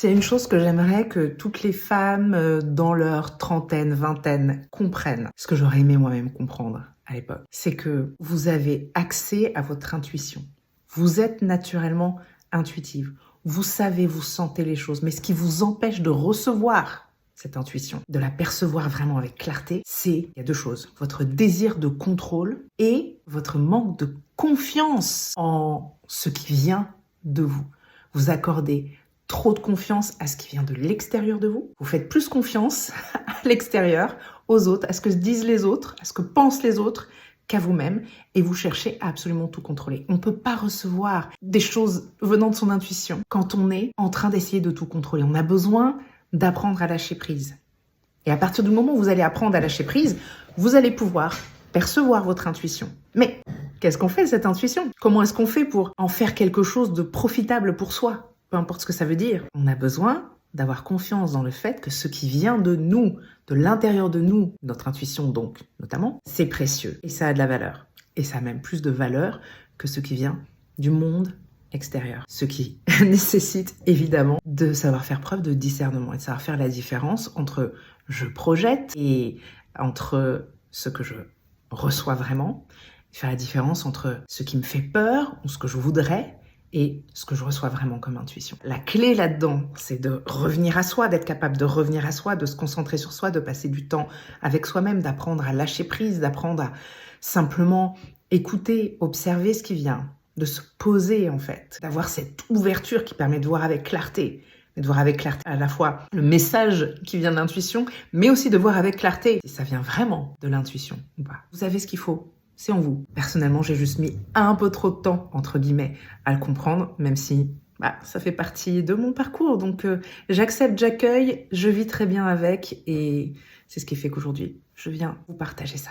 C'est une chose que j'aimerais que toutes les femmes dans leur trentaine, vingtaine comprennent. Ce que j'aurais aimé moi-même comprendre à l'époque, c'est que vous avez accès à votre intuition. Vous êtes naturellement intuitive. Vous savez, vous sentez les choses. Mais ce qui vous empêche de recevoir cette intuition, de la percevoir vraiment avec clarté, il y a deux choses. Votre désir de contrôle et votre manque de confiance en ce qui vient de vous. Vous accordez trop de confiance à ce qui vient de l'extérieur de vous. Vous faites plus confiance à l'extérieur, aux autres, à ce que disent les autres, à ce que pensent les autres, qu'à vous-même, et vous cherchez à absolument tout contrôler. On ne peut pas recevoir des choses venant de son intuition quand on est en train d'essayer de tout contrôler. On a besoin d'apprendre à lâcher prise. Et à partir du moment où vous allez apprendre à lâcher prise, vous allez pouvoir percevoir votre intuition. Mais qu'est-ce qu'on fait de cette intuition? Comment est-ce qu'on fait pour en faire quelque chose de profitable pour soi? Peu importe ce que ça veut dire. On a besoin d'avoir confiance dans le fait que ce qui vient de nous, de l'intérieur de nous, notre intuition donc notamment, c'est précieux et ça a de la valeur. Et ça a même plus de valeur que ce qui vient du monde extérieur. Ce qui nécessite évidemment de savoir faire preuve de discernement et de savoir faire la différence entre je projette et entre ce que je reçois vraiment, faire la différence entre ce qui me fait peur ou ce que je voudrais et ce que je reçois vraiment comme intuition. La clé là-dedans, c'est de revenir à soi, d'être capable de revenir à soi, de se concentrer sur soi, de passer du temps avec soi-même, d'apprendre à lâcher prise, d'apprendre à simplement écouter, observer ce qui vient, de se poser en fait, d'avoir cette ouverture qui permet de voir avec clarté, de voir avec clarté à la fois le message qui vient de l'intuition, mais aussi de voir avec clarté si ça vient vraiment de l'intuition ou pas. Vous avez ce qu'il faut. C'est en vous. Personnellement, j'ai juste mis un peu trop de temps, entre guillemets, à le comprendre, même si ça fait partie de mon parcours. Donc, j'accepte, j'accueille, je vis très bien avec et c'est ce qui fait qu'aujourd'hui, je viens vous partager ça.